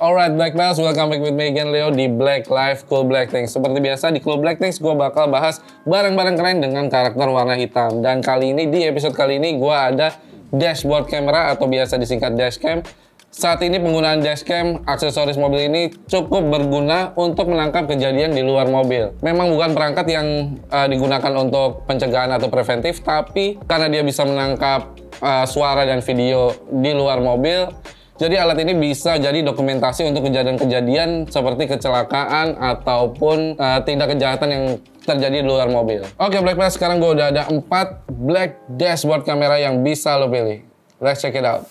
Alright Black Bells, welcome back with me again Leo di Black Life Cool Black Things. Seperti biasa di Cool Black Things gue bakal bahas barang-barang keren dengan karakter warna hitam. Dan kali ini, di episode kali ini gue ada dashboard camera atau biasa disingkat dashcam. Saat ini penggunaan dashcam aksesoris mobil ini cukup berguna untuk menangkap kejadian di luar mobil. Memang bukan perangkat yang digunakan untuk pencegahan atau preventif, tapi karena dia bisa menangkap suara dan video di luar mobil, jadi alat ini bisa jadi dokumentasi untuk kejadian-kejadian seperti kecelakaan ataupun tindak kejahatan yang terjadi di luar mobil. Oke Black Bells, sekarang gue udah ada 4 black dashboard kamera yang bisa lo pilih. Let's check it out.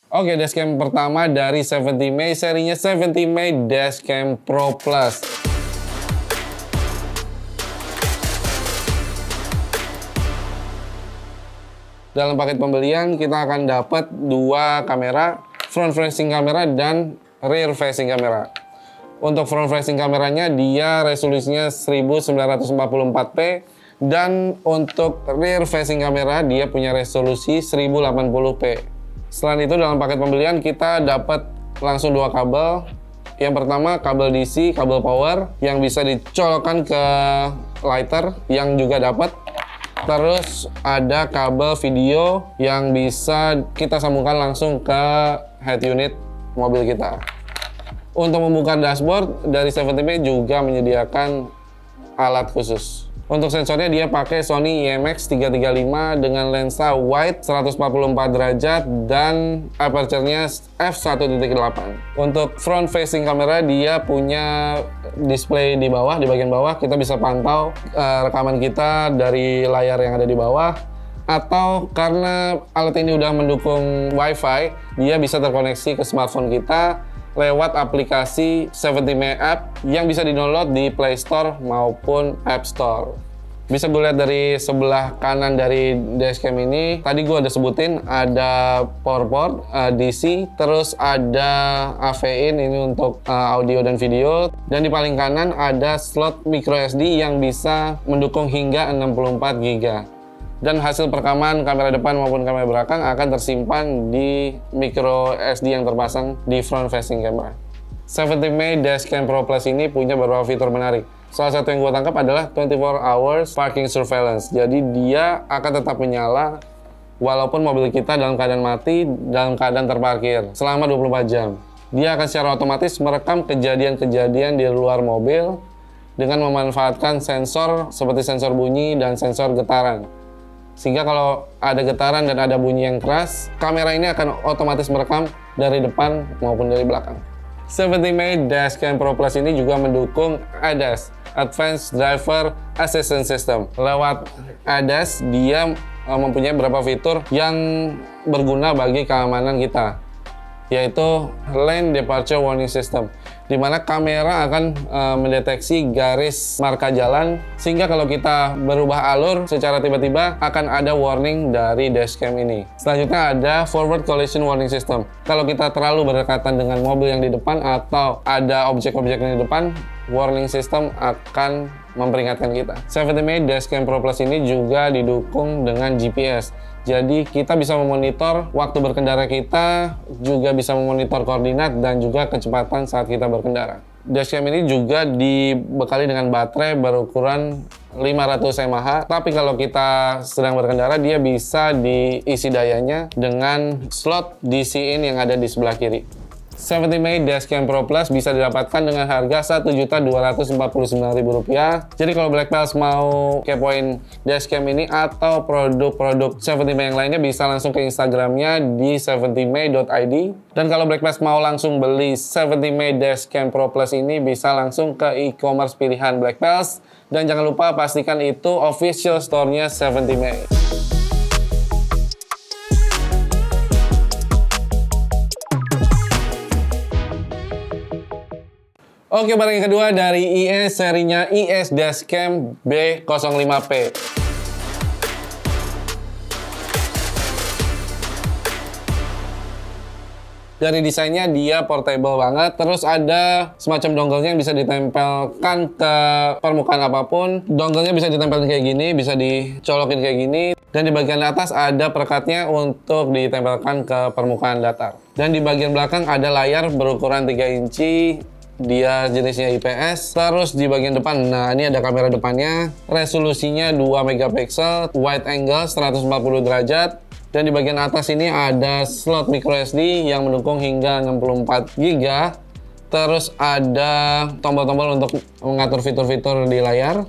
Oke, dashcam pertama dari 70 May, serinya 70 May Dashcam Pro Plus. Dalam paket pembelian kita akan dapat 2 kamera, front facing kamera dan rear facing kamera. Untuk front facing kameranya dia resolusinya 1944p dan untuk rear facing kamera dia punya resolusi 1080p. Selain itu dalam paket pembelian kita dapat langsung 2 kabel. Yang pertama kabel DC, kabel power yang bisa dicolokkan ke lighter yang juga dapat. Terus ada kabel video yang bisa kita sambungkan langsung ke head unit mobil kita. Untuk membuka dashboard dari 70 juga menyediakan alat khusus. Untuk sensornya dia pakai Sony IMX335 dengan lensa wide 144 derajat dan aperture-nya f1.8. Untuk front facing kamera dia punya display di bawah, di bagian bawah kita bisa pantau rekaman kita dari layar yang ada di bawah. Atau karena alat ini udah mendukung WiFi, dia bisa terkoneksi ke smartphone kita lewat aplikasi 70 May App yang bisa di-download di Play Store maupun App Store. Bisa gue lihat dari sebelah kanan dari dashcam ini, tadi gue udah sebutin ada power port DC, terus ada AV in ini untuk audio dan video, dan di paling kanan ada slot microSD yang bisa mendukung hingga 64 GB. Dan hasil perekaman kamera depan maupun kamera belakang akan tersimpan di micro SD yang terpasang di front facing camera. 70 May Dashcam Pro Plus ini punya beberapa fitur menarik. Salah satu yang gue tangkap adalah 24 hours parking surveillance. Jadi dia akan tetap menyala walaupun mobil kita dalam keadaan mati, dalam keadaan terparkir selama 24 jam. Dia akan secara otomatis merekam kejadian-kejadian di luar mobil dengan memanfaatkan sensor seperti sensor bunyi dan sensor getaran. Sehingga kalau ada getaran dan ada bunyi yang keras, kamera ini akan otomatis merekam dari depan maupun dari belakang. 70 May Dashcam Pro Plus ini juga mendukung ADAS, Advanced Driver Assistance System. Lewat ADAS, dia mempunyai beberapa fitur yang berguna bagi keamanan kita, yaitu Lane Departure Warning System, di mana kamera akan mendeteksi garis marka jalan, sehingga kalau kita berubah alur secara tiba-tiba akan ada warning dari dashcam ini. Selanjutnya ada Forward Collision Warning System. Kalau kita terlalu berdekatan dengan mobil yang di depan atau ada objek-objek yang di depan, warning system akan memperingatkan kita. 70 May Dashcam Pro Plus ini juga didukung dengan GPS. Jadi kita bisa memonitor waktu berkendara kita, juga bisa memonitor koordinat dan juga kecepatan saat kita berkendara. Dashcam ini juga dibekali dengan baterai berukuran 500 mAh, tapi kalau kita sedang berkendara dia bisa diisi dayanya dengan slot DC in yang ada di sebelah kiri. 70 May Dashcam Pro Plus bisa didapatkan dengan harga Rp1.249.000. Jadi kalau Black Bells mau kepoin dashcam ini atau produk-produk 70 May yang lainnya, bisa langsung ke Instagramnya di 70may.id. Dan kalau Black Bells mau langsung beli 70 May Dashcam Pro Plus ini, bisa langsung ke e-commerce pilihan Black Bells. Dan jangan lupa pastikan itu official store-nya 70 May. Oke, barang yang kedua dari IS, serinya IS Dashcam B05P. Dari desainnya dia portable banget. Terus ada semacam dongle-nya yang bisa ditempelkan ke permukaan apapun. Dongle-nya bisa ditempelkan kayak gini, bisa dicolokin kayak gini. Dan di bagian atas ada perekatnya untuk ditempelkan ke permukaan datar. Dan di bagian belakang ada layar berukuran 3 inci. Dia jenisnya IPS. Terus di bagian depan, nah ini ada kamera depannya. Resolusinya 2 megapiksel, wide angle 140 derajat. Dan di bagian atas ini ada slot microSD yang mendukung hingga 64 GB. Terus ada tombol-tombol untuk mengatur fitur-fitur di layar.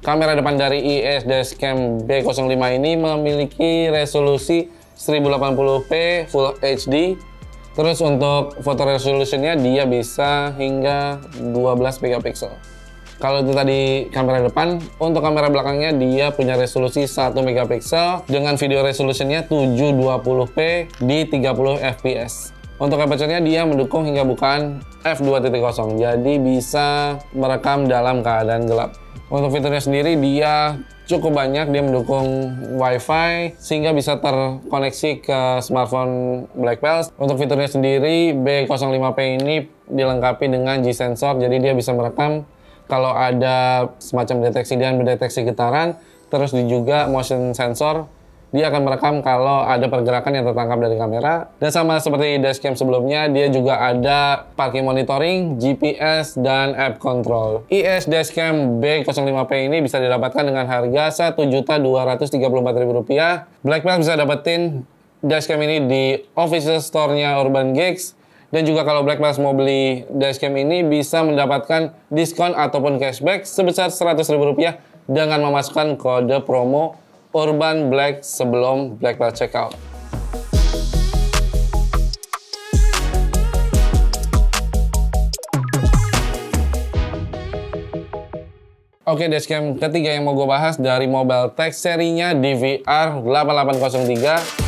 Kamera depan dari IS Dashcam B05 ini memiliki resolusi 1080p Full HD. Terus untuk foto resolusinya dia bisa hingga 12 megapiksel. Kalau itu tadi kamera depan, untuk kamera belakangnya dia punya resolusi 1 megapiksel dengan video resolusinya 720p di 30 fps. Untuk aperture-nya dia mendukung hingga bukaan f2.0, jadi bisa merekam dalam keadaan gelap. Untuk fiturnya sendiri dia cukup banyak, dia mendukung WiFi sehingga bisa terkoneksi ke smartphone Blackpels. Untuk fiturnya sendiri B05P ini dilengkapi dengan G-sensor, jadi dia bisa merekam kalau ada semacam deteksi dan mendeteksi getaran. Terus juga motion sensor, dia akan merekam kalau ada pergerakan yang tertangkap dari kamera. Dan sama seperti dashcam sebelumnya, dia juga ada parking monitoring, GPS, dan app control. IS Dashcam B05P ini bisa didapatkan dengan harga Rp1.234.000. Blackpels bisa dapetin dashcam ini di official store-nya Urban Geeks. Dan juga kalau Blackpels mau beli dashcam ini bisa mendapatkan diskon ataupun cashback sebesar Rp100.000 dengan memasukkan kode promo Urban Black sebelum Blackpels checkout. Oke, dashcam ketiga yang mau gue bahas dari Mobiletech serinya DVR 8803.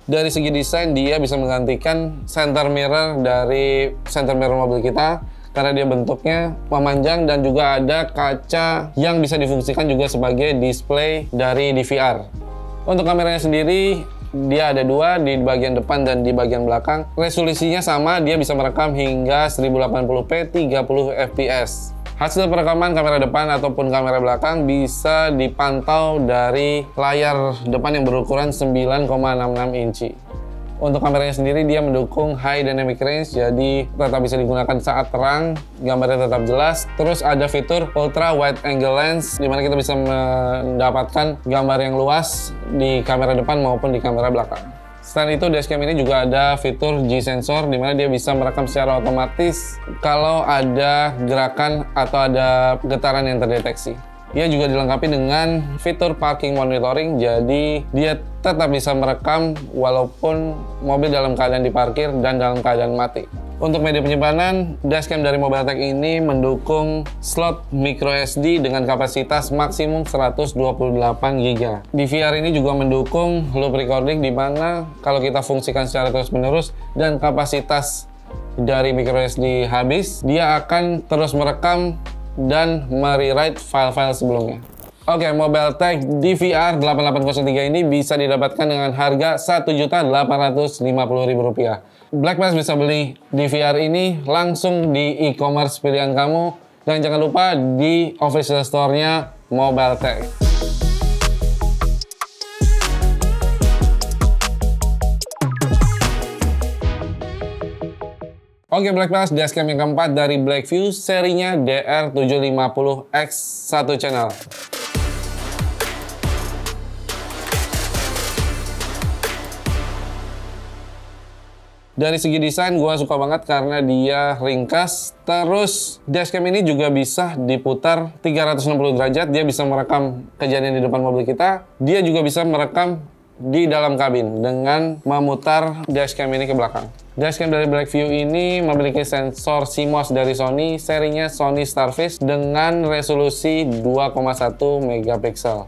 Dari segi desain dia bisa menggantikan center mirror dari center mirror mobil kita karena dia bentuknya memanjang dan juga ada kaca yang bisa difungsikan juga sebagai display dari DVR. Untuk kameranya sendiri dia ada dua, di bagian depan dan di bagian belakang. Resolusinya sama, dia bisa merekam hingga 1080p 30 fps. Hasil perekaman kamera depan ataupun kamera belakang bisa dipantau dari layar depan yang berukuran 9,66 inci. Untuk kameranya sendiri dia mendukung high dynamic range, jadi tetap bisa digunakan saat terang, gambarnya tetap jelas. Terus ada fitur ultra wide angle lens, dimana kita bisa mendapatkan gambar yang luas di kamera depan maupun di kamera belakang. Selain itu, dashcam ini juga ada fitur G-sensor, di mana dia bisa merekam secara otomatis kalau ada gerakan atau ada getaran yang terdeteksi. Ia juga dilengkapi dengan fitur parking monitoring, jadi dia tetap bisa merekam walaupun mobil dalam keadaan diparkir dan dalam keadaan mati. Untuk media penyimpanan, dashcam dari Mobiletech ini mendukung slot microSD dengan kapasitas maksimum 128 GB. DVR ini juga mendukung loop recording, di mana kalau kita fungsikan secara terus-menerus dan kapasitas dari microSD habis, dia akan terus merekam dan merewrite file-file sebelumnya. Oke, Mobiletech DVR 8803 ini bisa didapatkan dengan harga Rp1.850.000. Blackpels bisa beli DVR ini langsung di e-commerce pilihan kamu, dan jangan lupa di official store-nya Mobiletech. Oke, Blackpels, dashcam yang keempat dari Blackview serinya DR750X 1 channel. Dari segi desain gue suka banget karena dia ringkas. Terus dashcam ini juga bisa diputar 360 derajat. Dia bisa merekam kejadian di depan mobil kita. Dia juga bisa merekam di dalam kabin dengan memutar dashcam ini ke belakang. Dashcam dari Blackview ini memiliki sensor CMOS dari Sony, serinya Sony Starfish dengan resolusi 2,1 megapiksel.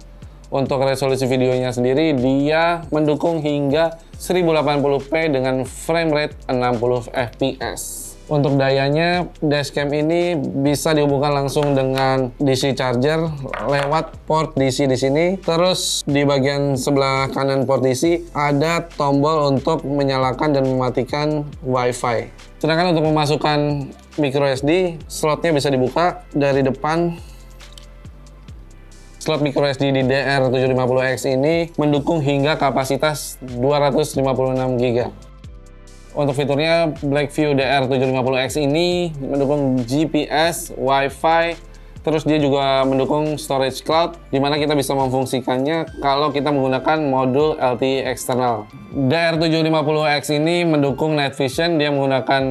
Untuk resolusi videonya sendiri, dia mendukung hingga 1080p dengan frame rate 60 fps. Untuk dayanya, dashcam ini bisa dihubungkan langsung dengan DC charger lewat port DC di sini. Terus di bagian sebelah kanan port DC ada tombol untuk menyalakan dan mematikan WiFi. Sedangkan untuk memasukkan micro SD, slotnya bisa dibuka dari depan. Slot micro SD di DR750X ini mendukung hingga kapasitas 256 GB. Untuk fiturnya, Blackview DR750X ini mendukung GPS, Wi-Fi, terus dia juga mendukung storage cloud, di mana kita bisa memfungsikannya kalau kita menggunakan modul LTE eksternal. DR750X ini mendukung Night Vision, dia menggunakan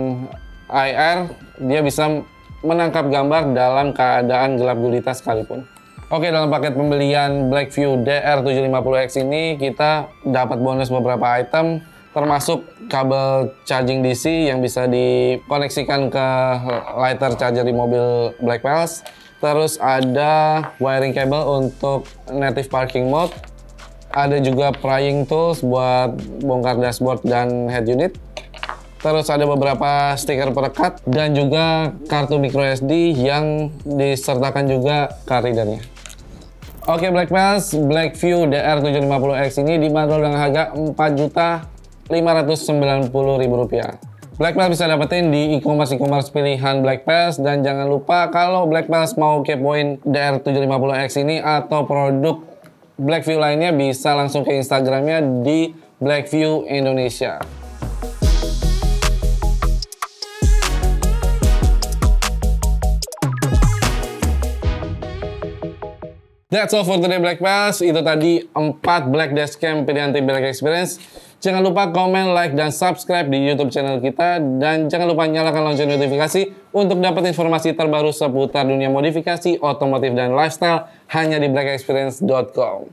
IR, dia bisa menangkap gambar dalam keadaan gelap gulita sekalipun. Oke, dalam paket pembelian Blackview DR750X ini kita dapat bonus beberapa item, termasuk kabel charging DC yang bisa dikoneksikan ke lighter charger di mobil Black Pals. Terus ada wiring cable untuk native parking mode. Ada juga prying tools buat bongkar dashboard dan head unit. Terus ada beberapa stiker perekat dan juga kartu microSD yang disertakan juga card readernya. Oke Black Pals, Blackview DR750X ini dibanderol dengan harga Rp4.590.000. Black Pals bisa dapetin di e-commerce pilihan Black Pals, dan jangan lupa kalau Black Pals mau kepoin DR750X ini atau produk Blackview lainnya bisa langsung ke Instagramnya di Blackview Indonesia. That's all for today Black Pals. Itu tadi 4 Black Dashcam pilihan tim Black Experience. Jangan lupa komen, like, dan subscribe di YouTube channel kita. Dan jangan lupa nyalakan lonceng notifikasi untuk dapat informasi terbaru seputar dunia modifikasi, otomotif, dan lifestyle hanya di blackexperience.com.